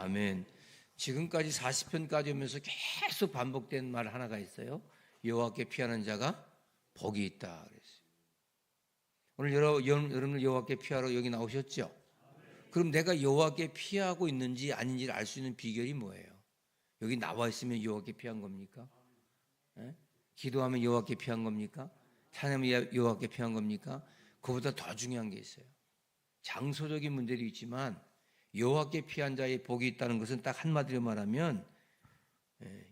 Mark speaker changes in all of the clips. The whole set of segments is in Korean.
Speaker 1: 아멘. 지금까지 40편까지 오면서 계속 반복된 말 하나가 있어요. 여호와께 피하는 자가 복이 있다 그랬어요. 오늘 여러분들 여호와께 피하러 여기 나오셨죠? 그럼 내가 여호와께 피하고 있는지 아닌지를 알 수 있는 비결이 뭐예요? 여기 나와 있으면 여호와께 피한 겁니까? 예? 기도하면 여호와께 피한 겁니까? 찬양하면 여호와께 피한 겁니까? 그보다 더 중요한 게 있어요. 장소적인 문제도 있지만 여호와께 피한 자의 복이 있다는 것은 딱 한마디로 말하면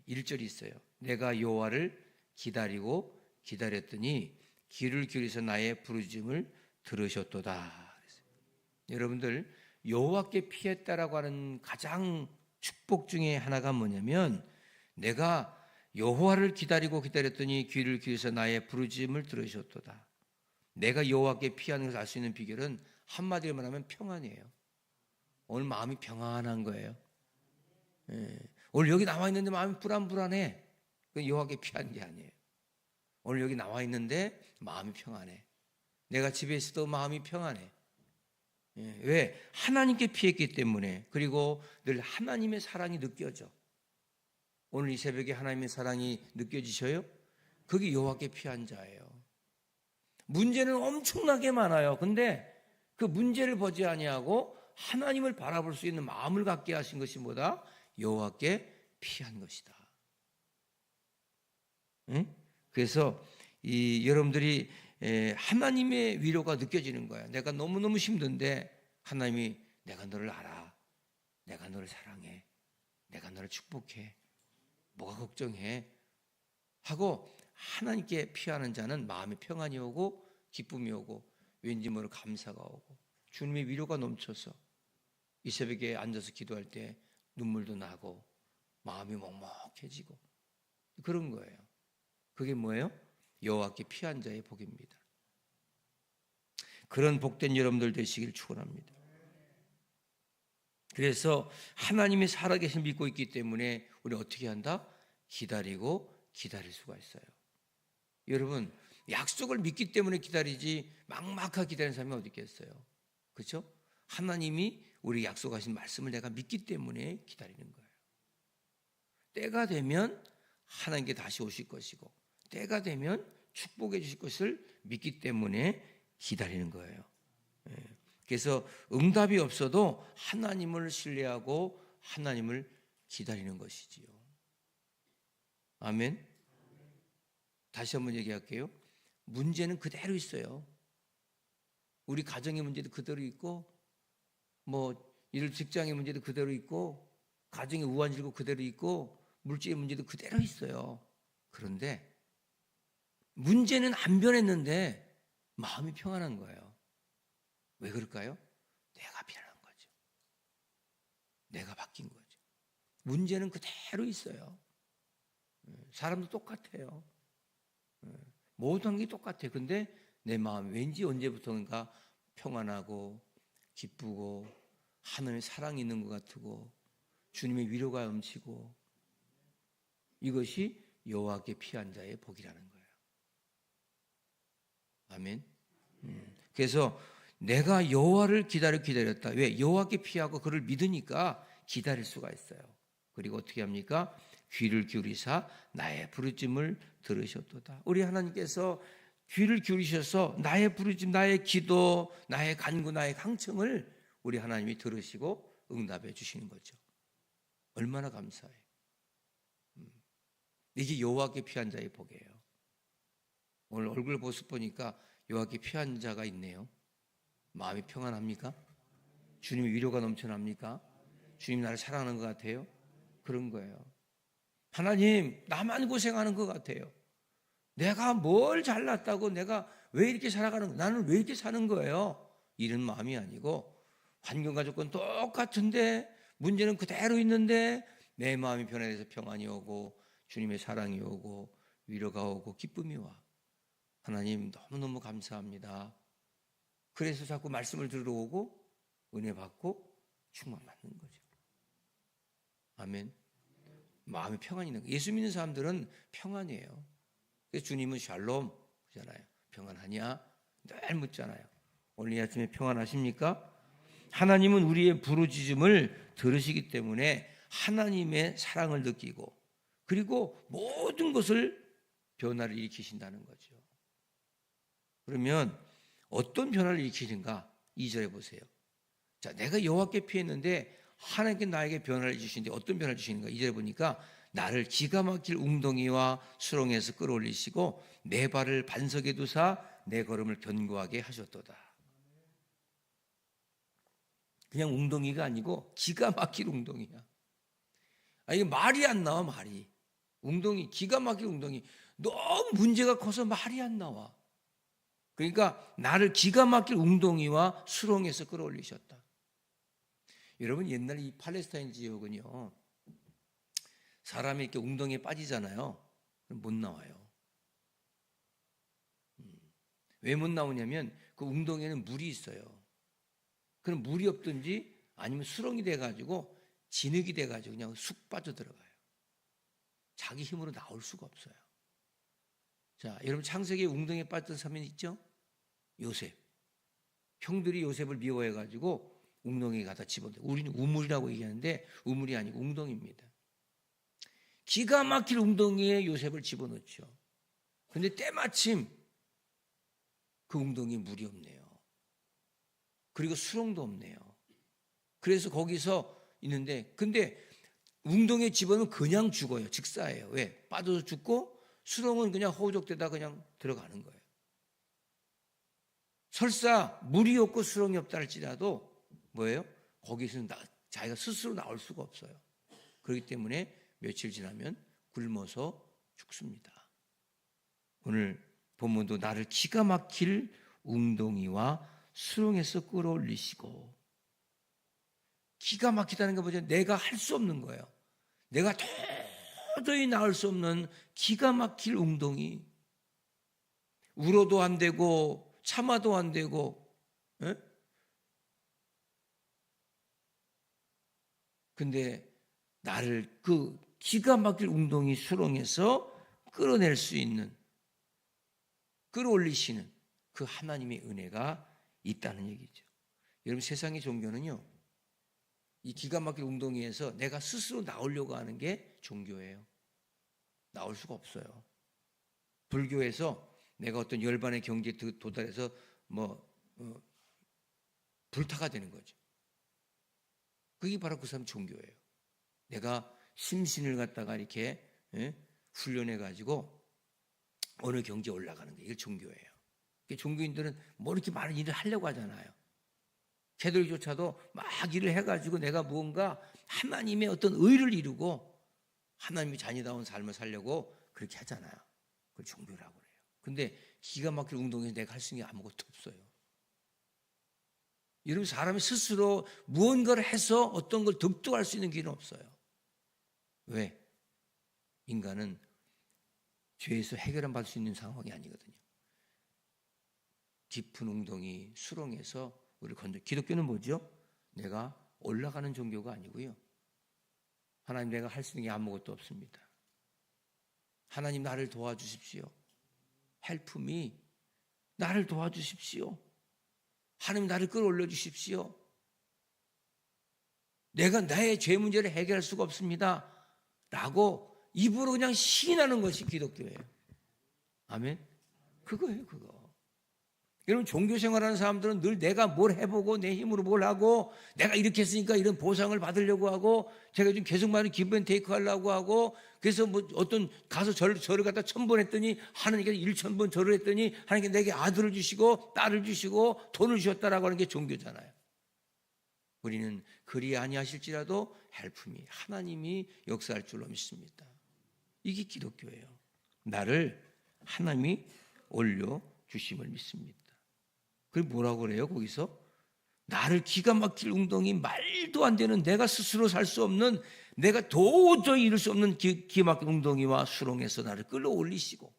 Speaker 1: 1절이 있어요. 내가 여호와를 기다리고 기다렸더니 귀를 기울여서 나의 부르짖음을 들으셨도다. 여러분들 여호와께 피했다라고 하는 가장 축복 중에 하나가 뭐냐면 내가 여호와를 기다리고 기다렸더니 귀를 기울여서 나의 부르짖음을 들으셨도다. 내가 여호와께 피하는 것을 알 수 있는 비결은 한마디로 말하면 평안이에요. 오늘 마음이 평안한 거예요. 오늘 여기 나와 있는데 마음이 불안해. 그건 여호와께 피한 게 아니에요. 오늘 여기 나와 있는데 마음이 평안해. 내가 집에 있어도 마음이 평안해. 왜? 하나님께 피했기 때문에. 그리고 늘 하나님의 사랑이 느껴져. 오늘 이 새벽에 하나님의 사랑이 느껴지셔요? 그게 여호와께 피한 자예요. 문제는 엄청나게 많아요. 근데 그 문제를 보지 아니하고 하나님을 바라볼 수 있는 마음을 갖게 하신 것이 뭐다? 여호와께 피한 것이다. 응? 그래서 여러분들이 하나님의 위로가 느껴지는 거야. 내가 너무너무 힘든데 하나님이 내가 너를 알아. 내가 너를 사랑해. 내가 너를 축복해. 뭐가 걱정해? 하고 하나님께 피하는 자는 마음에 평안이 오고 기쁨이 오고 왠지 모를 감사가 오고 주님의 위로가 넘쳐서 이 새벽에 앉아서 기도할 때 눈물도 나고 마음이 먹먹해지고 그런 거예요. 그게 뭐예요? 여호와께 피한 자의 복입니다. 그런 복된 여러분들 되시길 축원합니다. 그래서 하나님이 살아계신 믿고 있기 때문에 우리 어떻게 한다? 기다리고 기다릴 수가 있어요. 여러분 약속을 믿기 때문에 기다리지 막막하게 기다리는 사람이 어디 있겠어요? 그렇죠? 하나님이 우리 약속하신 말씀을 내가 믿기 때문에 기다리는 거예요. 때가 되면 하나님께 다시 오실 것이고 때가 되면 축복해 주실 것을 믿기 때문에 기다리는 거예요. 그래서 응답이 없어도 하나님을 신뢰하고 하나님을 기다리는 것이지요. 아멘. 다시 한번 얘기할게요. 문제는 그대로 있어요. 우리 가정의 문제도 그대로 있고 일 직장의 문제도 그대로 있고 가정의 우환질고 그대로 있고 물질의 문제도 그대로 있어요. 그런데 문제는 안 변했는데 마음이 평안한 거예요. 왜 그럴까요? 내가 변한 거죠. 내가 바뀐 거죠. 문제는 그대로 있어요. 사람도 똑같아요. 모든 게 똑같아요. 근데 내 마음 왠지 언제부턴가 평안하고 기쁘고 하나님의 사랑이 있는 것 같고 주님의 위로가 넘치고 이것이 여호와께 피한 자의 복이라는 거예요. 아멘. 그래서 내가 여호와를 기다렸다. 왜? 여호와께 피하고 그를 믿으니까 기다릴 수가 있어요. 그리고 어떻게 합니까? 귀를 기울이사 나의 부르짖음을 들으셨도다. 우리 하나님께서 귀를 기울이셔서 나의 부르짖음, 나의 기도, 나의 간구, 나의 강청을 우리 하나님이 들으시고 응답해 주시는 거죠. 얼마나 감사해요. 이게 여호와께 피한 자의 복이에요. 오늘 얼굴 모습 보니까 여호와께 피한 자가 있네요. 마음이 평안합니까? 주님의 위로가 넘쳐납니까? 주님 나를 사랑하는 것 같아요? 그런 거예요. 하나님 나만 고생하는 것 같아요. 내가 뭘 잘났다고 내가 왜 이렇게 살아가는 거예요? 나는 왜 이렇게 사는 거예요? 이런 마음이 아니고 환경과 조건 똑같은데 문제는 그대로 있는데 내 마음이 변화돼서 평안이 오고 주님의 사랑이 오고 위로가 오고 기쁨이 와. 하나님 너무너무 감사합니다. 그래서 자꾸 말씀을 들으러 오고 은혜 받고 충만받는 거죠. 아멘. 마음이 평안이 있는 거예요. 예수 믿는 사람들은 평안이에요. 그래서 주님은 샬롬 그러잖아요. 평안하냐? 늘 묻잖아요. 오늘 이 아침에 평안하십니까? 하나님은 우리의 부르짖음을 들으시기 때문에 하나님의 사랑을 느끼고 그리고 모든 것을 변화를 일으키신다는 거죠. 그러면 어떤 변화를 일으키는가? 2절에 보세요. 자, 내가 여호와께 피했는데 하나님께 나에게 변화를 주시는데 어떤 변화를 주시는가? 2절에 보니까 나를 기가 막힐 웅덩이와 수렁에서 끌어올리시고 내 발을 반석에 두사 내 걸음을 견고하게 하셨도다. 그냥 웅덩이가 아니고 기가 막힐 웅덩이야. 이게 말이 안 나와, 말이. 웅덩이, 기가 막힐 웅덩이. 너무 문제가 커서 말이 안 나와. 그러니까 나를 기가 막힐 웅덩이와 수렁에서 끌어올리셨다. 여러분, 옛날 이 팔레스타인 지역은요, 사람이 이렇게 웅덩이에 빠지잖아요. 그럼 못 나와요. 왜 못 나오냐면 그 웅덩이에는 물이 있어요. 그럼 물이 없든지 아니면 수렁이 돼가지고 진흙이 돼가지고 그냥 쑥 빠져들어가요. 자기 힘으로 나올 수가 없어요. 자, 여러분 창세기에 웅덩이에 빠졌던 사람이 있죠? 요셉. 형들이 요셉을 미워해가지고 웅덩이에 가다 집어넣어요. 우리는 우물이라고 얘기하는데 우물이 아니고 웅덩이입니다. 기가 막힐 웅덩이에 요셉을 집어넣죠. 근데 때마침 그 웅덩이에 물이 없네요. 그리고 수렁도 없네요. 그래서 거기서 있는데 근데 웅덩이에 집어넣으면 그냥 죽어요. 즉사예요. 왜? 빠져서 죽고 수렁은 그냥 허우적대다 그냥 들어가는 거예요. 설사 물이 없고 수렁이 없다 할지라도 뭐예요? 거기서는 자기가 스스로 나올 수가 없어요. 그렇기 때문에 며칠 지나면 굶어서 죽습니다. 오늘 본문도 나를 기가 막힐 웅덩이와 수렁에서 끌어올리시고, 기가 막히다는 게 뭐죠? 내가 할 수 없는 거예요. 내가 도저히 나올 수 없는 기가 막힐 웅덩이. 울어도 안 되고 참아도 안 되고, 에? 근데 나를 그 기가 막힐 웅덩이 수렁에서 끌어낼 수 있는, 끌어올리시는 그 하나님의 은혜가 있다는 얘기죠. 여러분, 세상의 종교는요, 이 기가 막힐 웅덩이에서 내가 스스로 나오려고 하는 게 종교예요. 나올 수가 없어요. 불교에서 내가 어떤 열반의 경지에 도달해서 불타가 되는 거죠. 그게 바로 그 사람 종교예요. 내가 심신을 갖다가 이렇게 훈련해 가지고 어느 경지에 올라가는 게 이게 종교예요. 종교인들은 뭐 이렇게 많은 일을 하려고 하잖아요. 걔들조차도 막 일을 해가지고 내가 무언가 하나님의 어떤 의를 이루고 하나님의 자녀다운 삶을 살려고 그렇게 하잖아요. 그걸 종교라고 그래요. 근데 기가 막힐 웅덩이에서 내가 할 수 있는 게 아무것도 없어요. 여러분, 사람이 스스로 무언가를 해서 어떤 걸 득도할 수 있는 길은 없어요. 왜? 인간은 죄에서 해결을 받을 수 있는 상황이 아니거든요. 깊은 웅덩이, 수렁에서 우리를 건져. 기독교는 뭐죠? 내가 올라가는 종교가 아니고요. 하나님, 내가 할 수 있는 게 아무것도 없습니다. 하나님, 나를 도와주십시오. Help me. 나를 도와주십시오. 하나님, 나를 끌어올려 주십시오. 내가 나의 죄 문제를 해결할 수가 없습니다. 라고 입으로 그냥 시인하는 것이 기독교예요. 아멘? 그거예요, 그거. 여러분, 종교 생활하는 사람들은 늘 내가 뭘 해보고 내 힘으로 뭘 하고 내가 이렇게 했으니까 이런 보상을 받으려고 하고 제가 좀 계속 많이 기브앤테이크 하려고 하고 그래서 뭐 어떤 가서 절을 갖다 1000번 했더니 하나님께서 1000번 절을 했더니 하나님께 내게 아들을 주시고 딸을 주시고 돈을 주셨다라고 하는 게 종교잖아요. 우리는 그리 아니하실지라도 헬프미, 하나님이 역사할 줄로 믿습니다. 이게 기독교예요. 나를 하나님이 올려주심을 믿습니다. 그리고 뭐라고 그래요? 거기서 나를 기가 막힐 웅덩이, 말도 안 되는, 내가 스스로 살 수 없는, 내가 도저히 이룰 수 없는 기가 막힌 웅덩이와 수렁에서 나를 끌어올리시고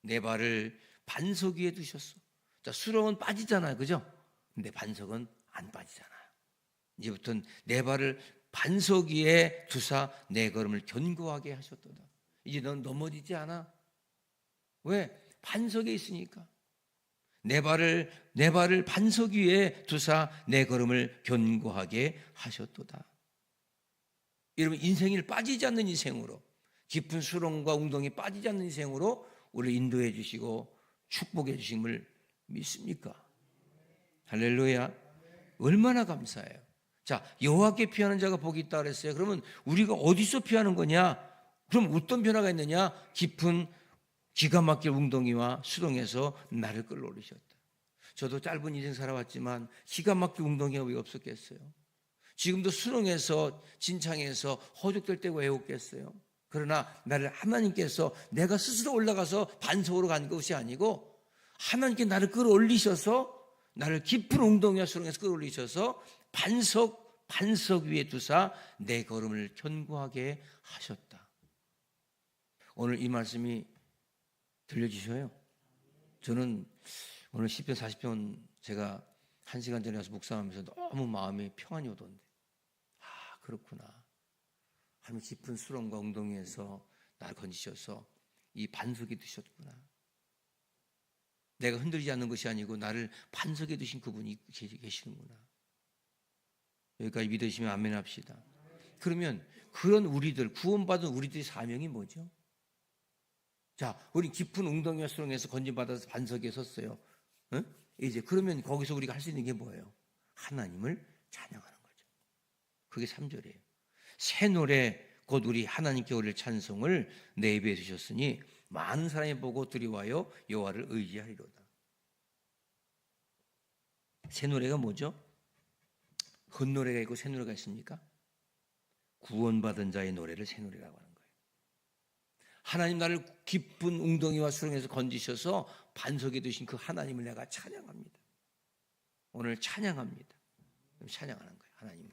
Speaker 1: 내 발을 반석 위에 두셨어. 자, 수렁은 빠지잖아요, 그죠? 근데 반석은 안 빠지잖아요. 이제부터는 내 발을 반석 위에 두사 내 걸음을 견고하게 하셨도다. 이제 넌 넘어지지 않아. 왜? 반석에 있으니까. 내 발을 반석 위에 두사 내 걸음을 견고하게 하셨도다. 여러분 인생이 빠지지 않는 인생으로, 깊은 수렁과 웅덩이 빠지지 않는 인생으로 우리 인도해 주시고 축복해 주심을 믿습니까? 할렐루야. 얼마나 감사해요. 자, 여호와께 피하는 자가 복이 있다 그랬어요. 그러면 우리가 어디서 피하는 거냐? 그럼 어떤 변화가 있느냐? 깊은 기가 막힐 웅덩이와 수렁에서 나를 끌어올리셨다. 저도 짧은 인생 살아왔지만 기가 막힐 웅덩이가 왜 없었겠어요? 지금도 수렁에서 진창에서 허죽될 때가 왜 없겠어요? 그러나 나를 하나님께서 내가 스스로 올라가서 반석으로 간 것이 아니고 하나님께 나를 끌어올리셔서 나를 깊은 웅덩이와 수렁에서 끌어올리셔서 반석 위에 두사 내 걸음을 견고하게 하셨다. 오늘 이 말씀이 들려주셔요. 저는 오늘 10편 40편 제가 1시간 전에 와서 묵상하면서 너무 마음이 평안이 오던데, 아 그렇구나. 하나님 깊은 수렁과 웅덩이에서 나를 건지셔서 이 반석에 두셨구나. 내가 흔들리지 않는 것이 아니고 나를 반석에 두신 그분이 계시는구나. 여기까지 믿으시면 아멘 합시다. 그러면 그런 우리들, 구원받은 우리들의 사명이 뭐죠? 자, 우리 깊은 웅덩이와 수렁에서 건진받아서 반석에 섰어요. 응? 이제 그러면 거기서 우리가 할 수 있는 게 뭐예요? 하나님을 찬양하는 거죠. 그게 3절이에요. 새 노래 곧 우리 하나님께 올릴 찬송을 내 입에 두셨으니 많은 사람이 보고 두려워하여 여호와를 의지하리로다. 새 노래가 뭐죠? 헛노래가 있고 새 노래가 있습니까? 구원받은 자의 노래를 새 노래라고 하는 거예요. 하나님 나를 깊은 웅덩이와 수렁에서 건지셔서 반석에 두신 그 하나님을 내가 찬양합니다. 오늘 찬양합니다. 찬양하는 거예요. 하나님을.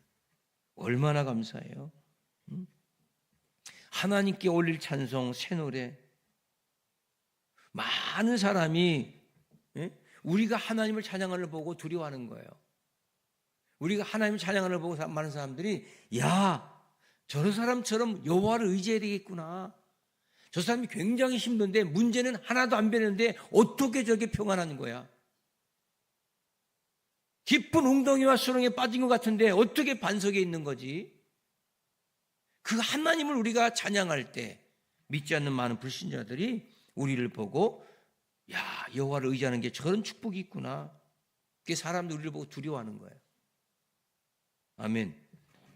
Speaker 1: 얼마나 감사해요. 하나님께 올릴 찬송 새 노래. 많은 사람이 우리가 하나님을 찬양하는 걸 보고 두려워하는 거예요. 우리가 하나님을 찬양하는 걸 보고 많은 사람들이 야, 저런 사람처럼 여호와를 의지해야 되겠구나. 저 사람이 굉장히 힘든데 문제는 하나도 안 되는데 어떻게 저렇게 평안한 거야? 깊은 웅덩이와 수렁에 빠진 것 같은데 어떻게 반석에 있는 거지? 그 하나님을 우리가 찬양할 때 믿지 않는 많은 불신자들이 우리를 보고 야, 여호와를 의지하는 게 저런 축복이 있구나. 그게 사람들이 우리를 보고 두려워하는 거예요. 아멘.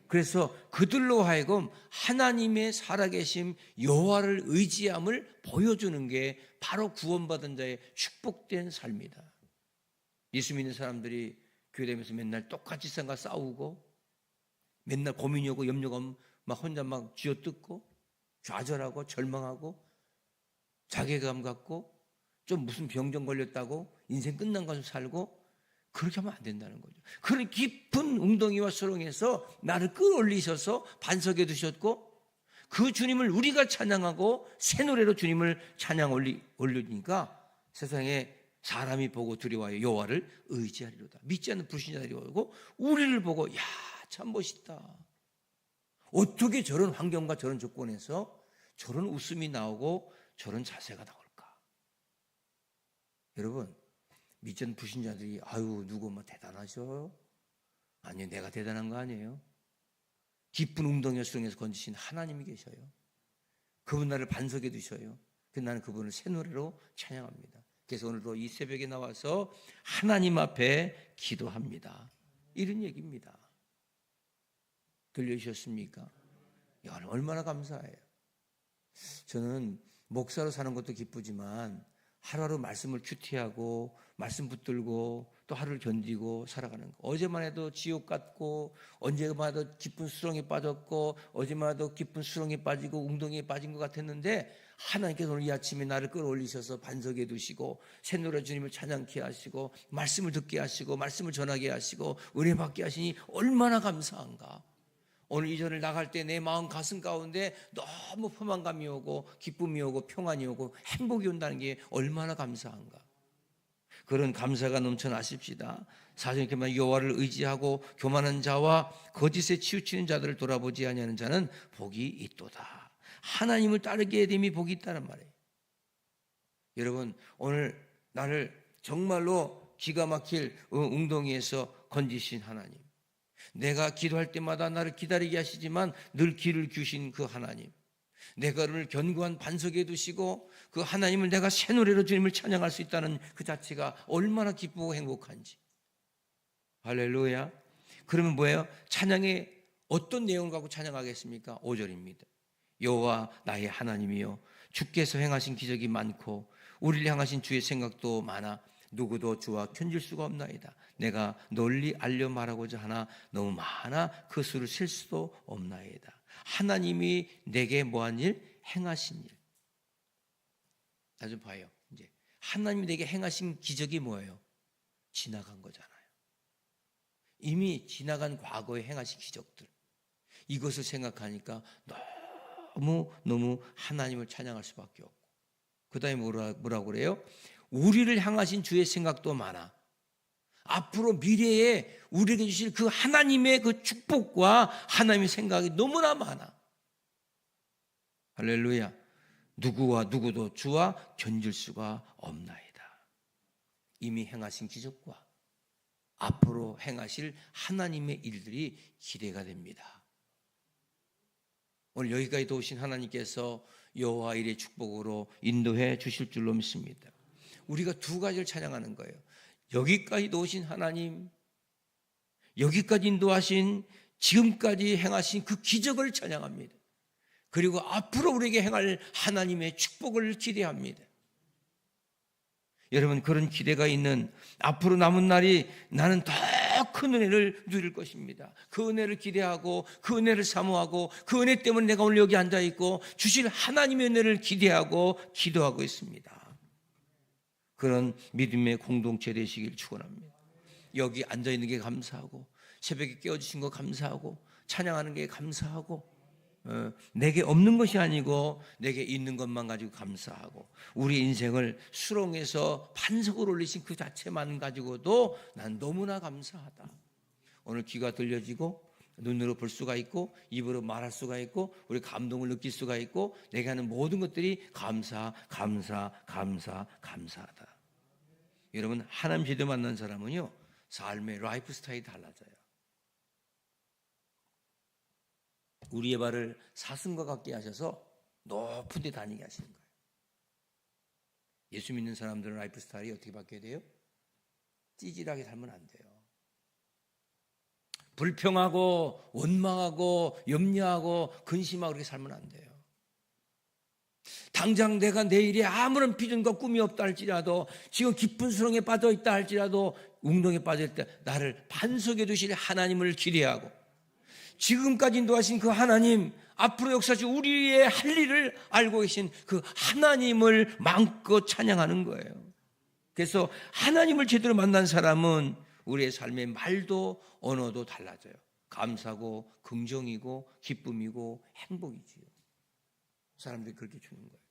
Speaker 1: 그래서 그들로 하여금 하나님의 살아계심 여호와를 의지함을 보여주는 게 바로 구원받은 자의 축복된 삶이다. 예수 믿는 사람들이 교회 다니면서 맨날 똑같이 생각 싸우고 맨날 고민이 오고 염려가 막 혼자 막 쥐어뜯고 좌절하고 절망하고 자괴감 갖고 좀 무슨 병정 걸렸다고 인생 끝난 것을 살고 그렇게 하면 안 된다는 거죠. 그런 깊은 웅덩이와 수렁에서 나를 끌어올리셔서 반석에 두셨고 그 주님을 우리가 찬양하고 새 노래로 주님을 찬양 올리니까 세상에 사람이 보고 두려워하여 여호와를 의지하리로다. 믿지 않는 불신자들이 오고 우리를 보고 야, 참 멋있다. 어떻게 저런 환경과 저런 조건에서 저런 웃음이 나오고 저런 자세가 나올까? 여러분, 믿지 않는 불신자들이 아유 누구 뭐 대단하셔? 아니요, 내가 대단한 거 아니에요. 깊은 웅덩이와 수렁에서 건지신 하나님이 계셔요. 그분 나를 반석에 두셔요. 그래서 나는 그분을 새 노래로 찬양합니다. 그래서 오늘도 이 새벽에 나와서 하나님 앞에 기도합니다. 이런 얘기입니다. 들려주셨습니까? 얼마나 감사해요. 저는 목사로 사는 것도 기쁘지만 하루하루 말씀을 큐티하고 말씀 붙들고 또 하루를 견디고 살아가는 거. 어제만 해도 지옥 같고 언제만 해도 깊은 수렁에 빠졌고 어제만 해도 깊은 수렁에 빠지고 웅덩이에 빠진 것 같았는데 하나님께서 오늘 이 아침에 나를 끌어올리셔서 반석에 두시고 새노래 주님을 찬양케 하시고 말씀을 듣게 하시고 말씀을 전하게 하시고 은혜 받게 하시니 얼마나 감사한가. 오늘 이 전을 나갈 때 내 마음 가슴 가운데 너무 포만감이 오고 기쁨이 오고 평안이 오고 행복이 온다는 게 얼마나 감사한가. 그런 감사가 넘쳐나십시다. 사정님께만 여호와를 의지하고 교만한 자와 거짓에 치우치는 자들을 돌아보지 아니하는 자는 복이 있도다. 하나님을 따르게 됨이 복이 있다는 말이에요. 여러분, 오늘 나를 정말로 기가 막힐 웅덩이에서 건지신 하나님, 내가 기도할 때마다 나를 기다리게 하시지만 늘 길을 주신 그 하나님, 내가를 견고한 반석에 두시고 그 하나님을 내가 새 노래로 주님을 찬양할 수 있다는 그 자체가 얼마나 기쁘고 행복한지. 할렐루야. 그러면 뭐예요? 찬양의 어떤 내용을 갖고 찬양하겠습니까? 5절입니다. 여호와 나의 하나님이여, 주께서 행하신 기적이 많고 우리를 향하신 주의 생각도 많아 누구도 주와 견줄 수가 없나이다. 내가 널리 알려 말하고자 하나 너무 많아 그 수를 셀 수도 없나이다. 하나님이 내게 뭐한 일? 행하신 일. 나 좀 봐요. 이제 하나님이 내게 행하신 기적이 뭐예요? 지나간 거잖아요. 이미 지나간 과거에 행하신 기적들, 이것을 생각하니까 너무 하나님을 찬양할 수밖에 없고, 그 다음에 뭐라고 그래요? 우리를 향하신 주의 생각도 많아. 앞으로 미래에 우리에게 주실 그 하나님의 그 축복과 하나님의 생각이 너무나 많아. 할렐루야. 누구와 누구도 주와 견줄 수가 없나이다. 이미 행하신 기적과 앞으로 행하실 하나님의 일들이 기대가 됩니다. 오늘 여기까지 도우신 하나님께서 여호와 일의 축복으로 인도해 주실 줄로 믿습니다. 우리가 두 가지를 찬양하는 거예요. 여기까지 도우신 하나님, 여기까지 인도하신, 지금까지 행하신 그 기적을 찬양합니다. 그리고 앞으로 우리에게 행할 하나님의 축복을 기대합니다. 여러분, 그런 기대가 있는 앞으로 남은 날이 나는 더 큰 은혜를 누릴 것입니다. 그 은혜를 기대하고 그 은혜를 사모하고 그 은혜 때문에 내가 오늘 여기 앉아있고 주실 하나님의 은혜를 기대하고 기도하고 있습니다. 그런 믿음의 공동체 되시길 축원합니다. 여기 앉아있는 게 감사하고 새벽에 깨워주신 거 감사하고 찬양하는 게 감사하고, 내게 없는 것이 아니고 내게 있는 것만 가지고 감사하고, 우리 인생을 수렁에서 반석을 올리신 그 자체만 가지고도 난 너무나 감사하다. 오늘 귀가 들려지고 눈으로 볼 수가 있고 입으로 말할 수가 있고 우리 감동을 느낄 수가 있고 내가 하는 모든 것들이 감사하다. 여러분, 하나님 제대로 만난 사람은요, 삶의 라이프 스타일이 달라져요. 우리의 발을 사슴과 같게 하셔서 높은 데 다니게 하시는 거예요. 예수 믿는 사람들은 라이프 스타일이 어떻게 바뀌어야 돼요? 찌질하게 살면 안 돼요. 불평하고 원망하고 염려하고 근심하고 그렇게 살면 안 돼요. 당장 내가 내일에 아무런 비전과 꿈이 없다 할지라도, 지금 깊은 수렁에 빠져 있다 할지라도, 웅덩이에 빠져 있다, 나를 반석에 두실 하나님을 기대하고 지금까지 인도하신 그 하나님, 앞으로 역사하실 우리의 할 일을 알고 계신 그 하나님을 마음껏 찬양하는 거예요. 그래서 하나님을 제대로 만난 사람은 우리의 삶의 말도 언어도 달라져요. 감사고 긍정이고 기쁨이고 행복이지요. 사람들이 그렇게 주는 거예요.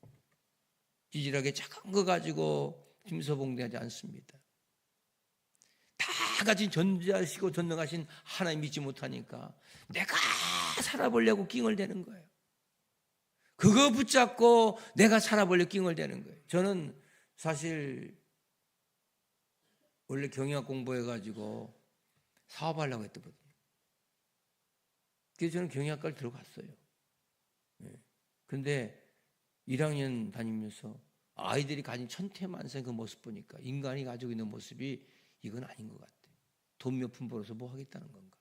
Speaker 1: 찌질하게 착한 거 가지고 김서봉대하지 않습니다. 다 가진 전지하시고 전능하신 하나님 믿지 못하니까 내가 살아보려고 낑을 대는 거예요. 그거 붙잡고 내가 살아보려고 낑을 대는 거예요. 저는 사실 원래 경영학 공부해가지고 사업하려고 했거든요. 그래서 저는 경영학과를 들어갔어요. 근데 1학년 다니면서 아이들이 가진 천태만사의 그 모습 보니까 인간이 가지고 있는 모습이 이건 아닌 것 같아. 돈 몇 푼 벌어서 뭐 하겠다는 건가.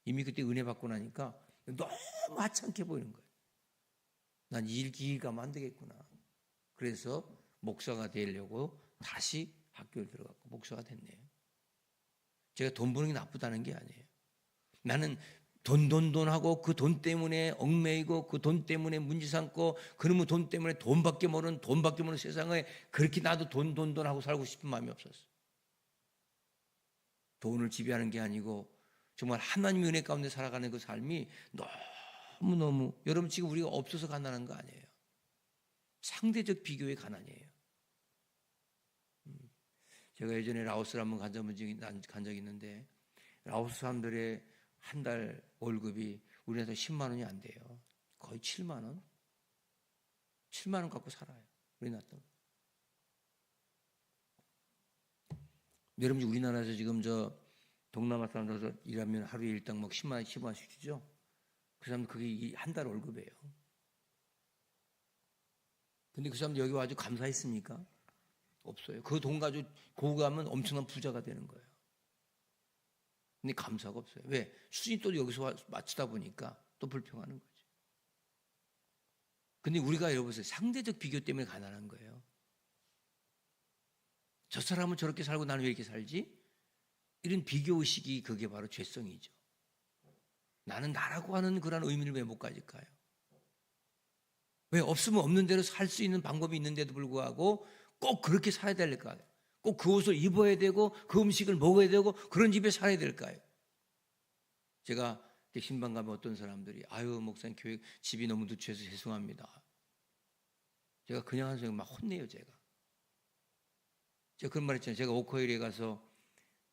Speaker 1: 이미 그때 은혜 받고 나니까 너무 하찮게 보이는 거예요. 난 일 길 가면 안 되겠구나. 그래서 목사가 되려고 다시 학교를 들어갔고 목사가 됐네요. 제가 돈 버는 게 나쁘다는 게 아니에요. 나는 돈 하고 그 돈 때문에 얽매이고 그 돈 때문에 문제 삼고 그러면 돈 때문에 돈밖에 모르는 세상에 그렇게 나도 돈 하고 살고 싶은 마음이 없었어. 돈을 지배하는 게 아니고 정말 하나님의 은혜 가운데 살아가는 그 삶이 너무너무, 여러분 지금 우리가 없어서 가난한 거 아니에요. 상대적 비교의 가난이에요. 제가 예전에 라오스를 한번 간 적이 있는데 라오스 사람들의 한 달 월급이 우리나라에서 10만 원이 안 돼요. 거의 7만 원? 7만 원 갖고 살아요. 우리나라. 여러분, 우리나라에서 지금 동남아 사람들 일하면 하루에 일당 막 10만 원, 15만 원씩 주죠. 그 사람 그게 한 달 월급이에요. 근데 그 사람들 여기 와가지고 감사했습니까? 없어요. 그 돈 가지고 고기 가면 엄청난 부자가 되는 거예요. 근데 감사가 없어요. 왜? 수준이 또 여기서 맞추다 보니까 또 불평하는 거죠. 근데 우리가 여러분 상대적 비교 때문에 가난한 거예요. 저 사람은 저렇게 살고 나는 왜 이렇게 살지? 이런 비교의식이 그게 바로 죄성이죠. 나는 나라고 하는 그런 의미를 왜 못 가질까요? 왜 없으면 없는 대로 살 수 있는 방법이 있는데도 불구하고 꼭 그렇게 살아야 될까요? 꼭 그 옷을 입어야 되고 그 음식을 먹어야 되고 그런 집에 살아야 될까요? 제가 신방 가면 어떤 사람들이 아유 목사님 교회 집이 너무 누추해서 죄송합니다. 제가 그냥 하는 소리 막 혼내요. 제가 그런 말 했잖아요. 제가 워커힐에 가서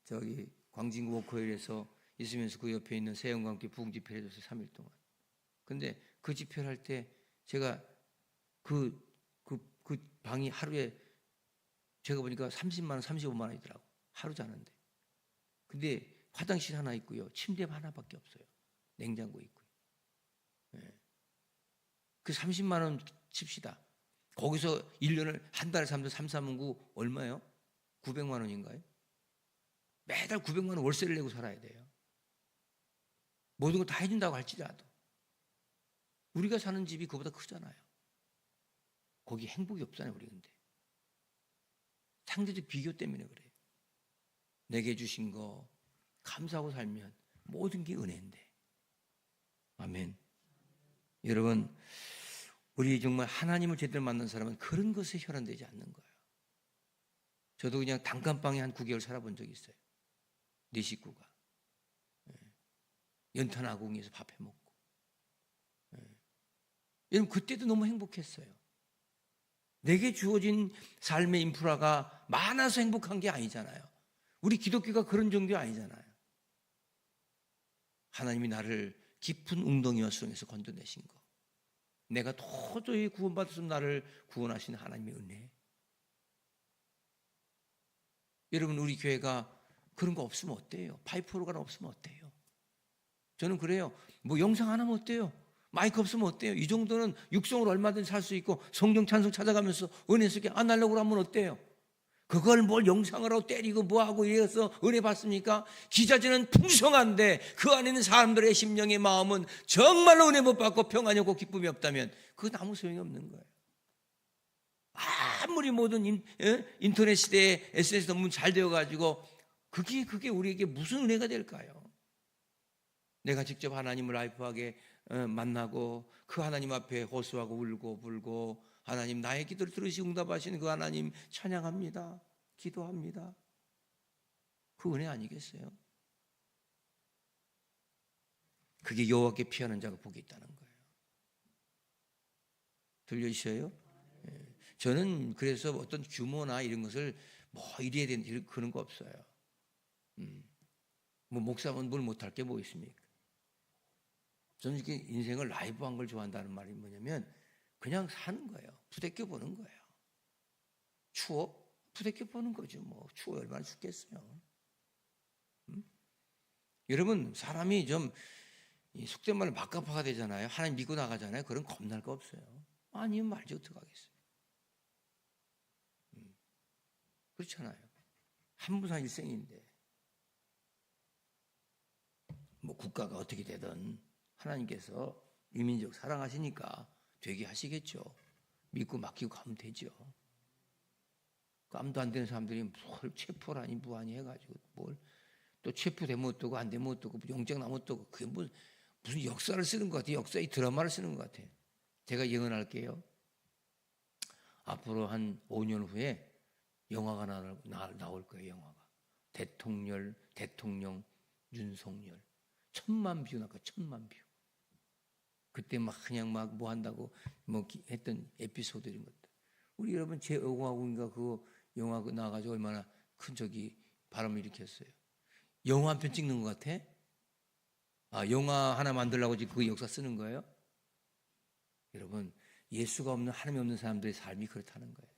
Speaker 1: 저기 광진구 워커힐에서 있으면서 그 옆에 있는 세영과 함께 부흥 집회를 해줬어요. 3일 동안. 근데 그 집회를 할 때 제가 그 방이 하루에 제가 보니까 30만 원, 35만 원이더라고. 하루 자는데. 근데 화장실 하나 있고요. 침대 하나밖에 없어요. 냉장고 있고요. 네. 그 30만 원 칩시다. 거기서 1년을 한 달에 살면 3, 3은 9 얼마예요? 900만 원인가요? 매달 900만 원 월세를 내고 살아야 돼요. 모든 걸 다 해준다고 할지라도 우리가 사는 집이 그보다 크잖아요. 거기 행복이 없잖아요. 우리 근데 상대적 비교 때문에 그래요. 내게 주신 거 감사하고 살면 모든 게 은혜인데. 아멘. 여러분 우리 정말 하나님을 제대로 만난 사람은 그런 것에 혈안되지 않는 거예요. 저도 그냥 단칸방에 한 9개월 살아본 적이 있어요. 네 식구가 연탄 아궁이에서 밥 해먹고. 여러분 그때도 너무 행복했어요. 내게 주어진 삶의 인프라가 많아서 행복한 게 아니잖아요. 우리 기독교가 그런 종교 아니잖아요. 하나님이 나를 깊은 웅덩이와 수렁에서 건져내신 거, 내가 도저히 구원받았으면 나를 구원하신 하나님의 은혜. 여러분 우리 교회가 그런 거 없으면 어때요? 파이프 오르간 없으면 어때요? 저는 그래요. 뭐 영상 하나면 어때요? 마이크 없으면 어때요? 이 정도는 육성으로 얼마든지 살 수 있고 성경 찬송 찾아가면서 은혜 속에 아날로그로 하면 어때요? 그걸 뭘 영상을 하고 때리고 뭐하고 이래서 은혜 받습니까? 기자재는 풍성한데 그 안에 있는 사람들의 심령의 마음은 정말로 은혜 못 받고 평안이 없고 기쁨이 없다면 그건 아무 소용이 없는 거예요. 아무리 모든 인터넷 시대에 SNS 너무 잘 되어가지고 그게 우리에게 무슨 은혜가 될까요? 내가 직접 하나님을 라이프하게 만나고 그 하나님 앞에 호소하고 울고 불고 하나님 나의 기도를 들으시고 응답하시는 그 하나님 찬양합니다. 기도합니다. 그 은혜 아니겠어요? 그게 여호와께 피하는 자가 복이 있다는 거예요. 들려주셔요? 저는 그래서 어떤 규모나 이런 것을 뭐 이래야 되는 그런 거 없어요. 뭐 목사면 뭘 못할 게 뭐 있습니까? 저는 이렇게 인생을 라이브한 걸 좋아한다는 말이 뭐냐면 그냥 사는 거예요. 부대껴 보는 거예요. 추억? 부대껴 보는 거죠. 뭐 추억 얼마나 죽겠어요. 여러분 사람이 좀 속된 말로 막가파가 되잖아요. 하나님 믿고 나가잖아요. 그런 겁날 거 없어요. 아니면 말지 어떡하겠어요. 그렇잖아요. 한 분산 일생인데 뭐 국가가 어떻게 되든 하나님께서 이민족 사랑하시니까 되게 하시겠죠. 믿고 맡기고 가면 되죠. 깜도 안 되는 사람들이 뭘 체포라니 무하니 해가지고 뭘 또 체포되면 어떠고 안 되면 어떠고 영장 나면 어떠고 그게 무슨 역사를 쓰는 것 같아요. 역사의 드라마를 쓰는 것 같아요. 제가 예언할게요. 앞으로 한 5년 후에 영화가 나올 거예요. 영화가 대통령 윤석열 1000만 뷰 나가 1000만 뷰. 그때 막 그냥 막 뭐 한다고 뭐 했던 에피소드들이 뭐 우리 여러분 제 영화국인가 그 영화 나가지고 얼마나 큰 저기 바람을 일으켰어요. 영화 한 편 찍는 것 같아? 아 영화 하나 만들려고 지금 그 역사 쓰는 거예요? 여러분 예수가 없는 하나님이 없는 사람들의 삶이 그렇다는 거예요.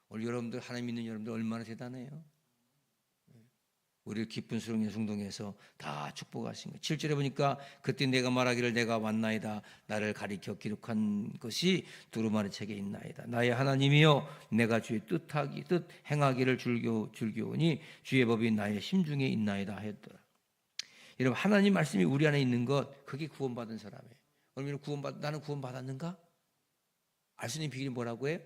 Speaker 1: 오늘 여러분들 하나님 믿는 여러분들 얼마나 대단해요? 우리를 기쁜 수렁의 숭동에서 다 축복하신 거예요. 7절에 보니까 그때 내가 말하기를 내가 왔나이다. 나를 가리켜 기록한 것이 두루마리 책에 있나이다. 나의 하나님이여 내가 주의 뜻 행하기를 즐겨오니 주의 법이 나의 심중에 있나이다 하였더라. 여러분 하나님 말씀이 우리 안에 있는 것 그게 구원받은 사람이에요. 여러분 나는 구원받았는가? 알 수 있는 비결이 뭐라고 해요?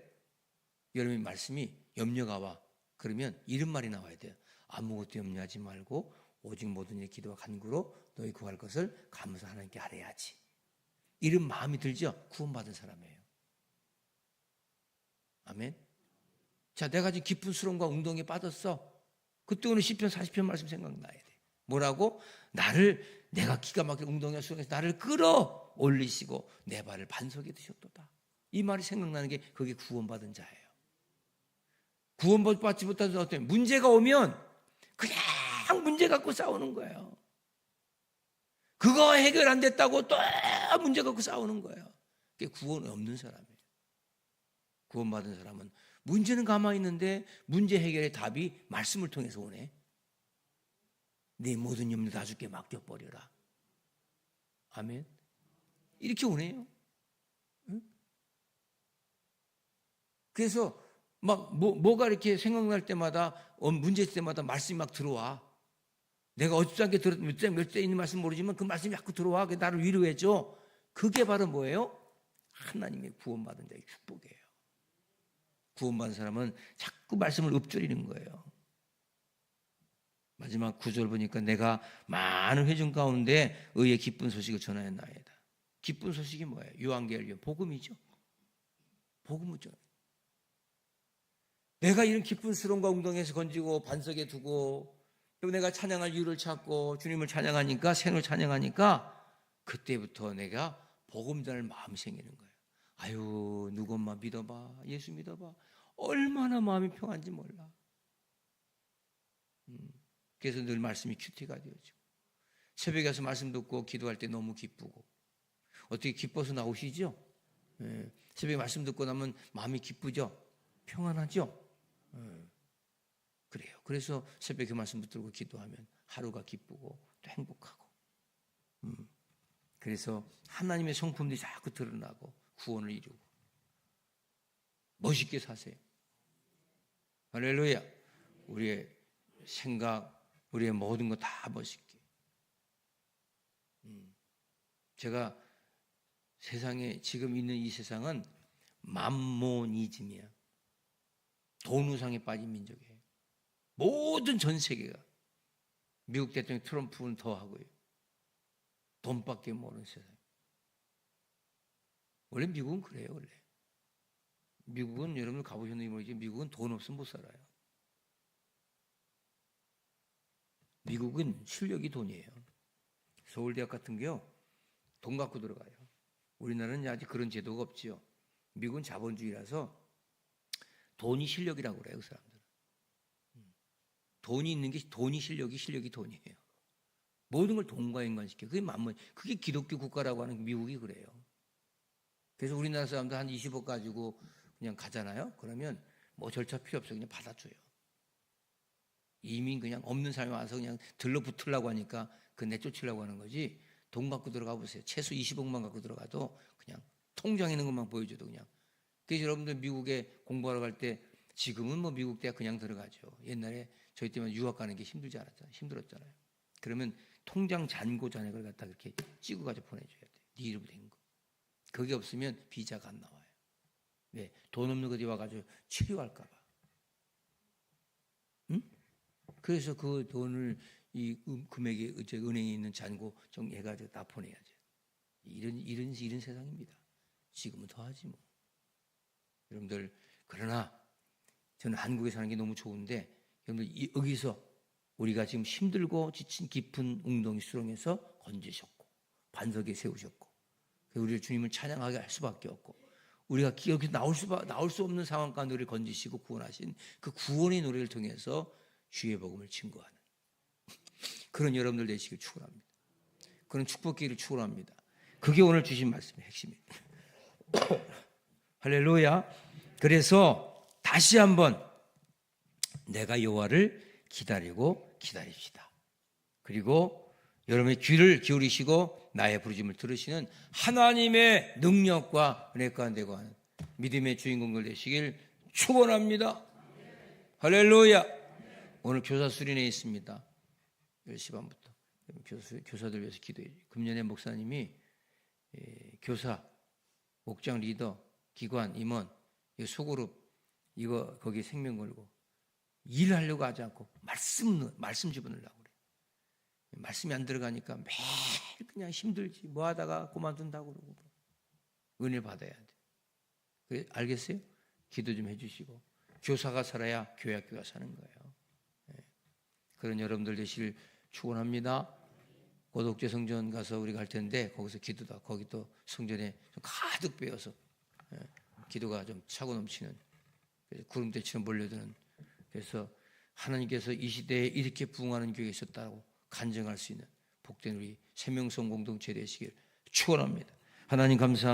Speaker 1: 여러분 말씀이 염려가 와. 그러면 이런 말이 나와야 돼요. 아무것도 염려하지 말고 오직 모든 일 기도와 간구로 너희 구할 것을 감사 하나님께 아뢰야지. 이런 마음이 들죠? 구원받은 사람이에요. 아멘. 자, 내가 지금 기쁜 수렁과 운동에 빠졌어. 그때 오늘 시편 40편 말씀 생각나야 돼. 뭐라고? 내가 기가 막히게 운동의 수렁에서 나를 끌어올리시고 내 발을 반석에 드셨도다. 이 말이 생각나는 게 그게 구원받은 자예요. 구원받지 못한 사람 문제가 오면 그냥 문제 갖고 싸우는 거예요. 그거 해결 안 됐다고 또 문제 갖고 싸우는 거예요. 그게 구원 없는 사람이에요. 구원받은 사람은 문제는 가만히 있는데 문제 해결의 답이 말씀을 통해서 오네. 네 모든 염려 다 주께 맡겨버려라. 아멘. 이렇게 오네요. 응? 그래서 막 뭐가 이렇게 생각날 때마다 문제 있을 때마다 말씀이 막 들어와. 내가 어쩌지 않게 몇 대 있는 말씀 모르지만 그 말씀이 자꾸 들어와. 그게 나를 위로해줘. 그게 바로 뭐예요? 하나님의 구원받은 자의 축복이에요. 구원받은 사람은 자꾸 말씀을 읊조리는 거예요. 마지막 9절 보니까 내가 많은 회중 가운데 의의 기쁜 소식을 전하였나이다. 기쁜 소식이 뭐예요? 요한계시록 복음이죠. 복음이죠. 내가 이런 기쁜 수렁과 웅덩이에서 건지고 반석에 두고 또 내가 찬양할 이유를 찾고 주님을 찬양하니까 새노를 찬양하니까 그때부터 내가 복음 전할 마음이 생기는 거예요. 아유 누구 엄마 믿어봐. 예수 믿어봐. 얼마나 마음이 평안한지 몰라. 그래서 늘 말씀이 큐티가 되어지고 새벽에 가서 말씀 듣고 기도할 때 너무 기쁘고 어떻게 기뻐서 나오시죠? 새벽에 말씀 듣고 나면 마음이 기쁘죠? 평안하죠? 그래요. 그래서 새벽에 말씀 붙들고 기도하면 하루가 기쁘고 또 행복하고. 그래서 하나님의 성품들이 자꾸 드러나고 구원을 이루고 멋있게 사세요. 할렐루야. 우리의 생각, 우리의 모든 거 다 멋있게. 제가 세상에 지금 있는 이 세상은 맘모니즘이야. 돈 우상에 빠진 민족이에요. 모든 전 세계가. 미국 대통령 트럼프는 더 하고요. 돈밖에 모르는 세상. 원래 미국은 그래요. 원래 미국은 여러분 가보셨는지 모르겠지만 미국은 돈 없으면 못 살아요. 미국은 실력이 돈이에요. 서울대학 같은 게요. 돈 갖고 들어가요. 우리나라는 아직 그런 제도가 없지요. 미국은 자본주의라서 돈이 실력이라고 그래요. 그 사람들은. 돈이 있는 게 돈이 실력이 돈이에요. 모든 걸 돈과 연관시켜요. 그게 기독교 국가라고 하는 미국이 그래요. 그래서 우리나라 사람들 한 20억 가지고 그냥 가잖아요. 그러면 뭐 절차 필요 없어요. 그냥 받아줘요. 이민 그냥 없는 사람이 와서 그냥 들러붙으려고 하니까 그 내쫓으려고 하는 거지. 돈 갖고 들어가 보세요. 최소 20억만 갖고 들어가도 그냥 통장에 있는 것만 보여줘도 그냥. 그래서 여러분들 미국에 공부하러 갈 때 지금은 뭐 미국 대학 그냥 들어가죠. 옛날에 저희 때만 유학 가는 게 힘들었잖아요. 그러면 통장 잔고 잔액을 갖다 그렇게 찍어가지고 보내줘야 돼요. 네 이름 된 거. 그게 없으면 비자가 안 나와요. 왜? 돈 없는 거지 와가지고 치료할까 봐. 응? 그래서 그 돈을 이 금액이 은행에 있는 잔고 정해가지고 다 보내야죠. 이런 세상입니다. 지금은 더하지 뭐. 여러분들 그러나 저는 한국에 사는 게 너무 좋은데 여러분들 여기서 우리가 지금 힘들고 지친 깊은 웅덩이 수렁에서 건지셨고 반석에 세우셨고 우리 주님을 찬양하게 할 수밖에 없고 우리가 여기 나올 수 없는 상황 가운데 우리를 건지시고 구원하신 그 구원의 노래를 통해서 주의 복음을 증거하는 그런 여러분들 되시길 축원합니다. 그런 축복기를 축원합니다. 그게 오늘 주신 말씀의 핵심입니다. 할렐루야. 그래서 다시 한번 내가 여호와를 기다리고 기다립시다. 그리고 여러분의 귀를 기울이시고 나의 부르심을 들으시는 하나님의 능력과 은혜 가운데 거하는 믿음의 주인공들 되시길 축원합니다. 할렐루야. 오늘 교사 수련회 있습니다. 10시 반부터 교사들 위해서 기도해 주세요. 금년에 목사님이 교사, 목장 리더, 기관, 임원, 소그룹 이거 거기 생명 걸고 일하려고 하지 않고 말씀 집어넣으려고 그래요. 말씀이 안 들어가니까 매일 그냥 힘들지 뭐 하다가 그만둔다고 그러고 은혜 받아야 돼. 그래, 알겠어요? 기도 좀 해주시고 교사가 살아야 교회 학교가 사는 거예요. 그런 여러분들 되시길 축원합니다. 고독제 성전 가서 우리가 할 텐데 거기서 기도다. 거기 또 성전에 좀 가득 배어서 기도가 좀 차고 넘치는 구름대처럼 몰려드는 그래서 하나님께서 이 시대에 이렇게 부흥하는 교회가 있었다고 간증할 수 있는 복된 우리 생명성 공동체 되시길 축원합니다. 하나님 감사합니다.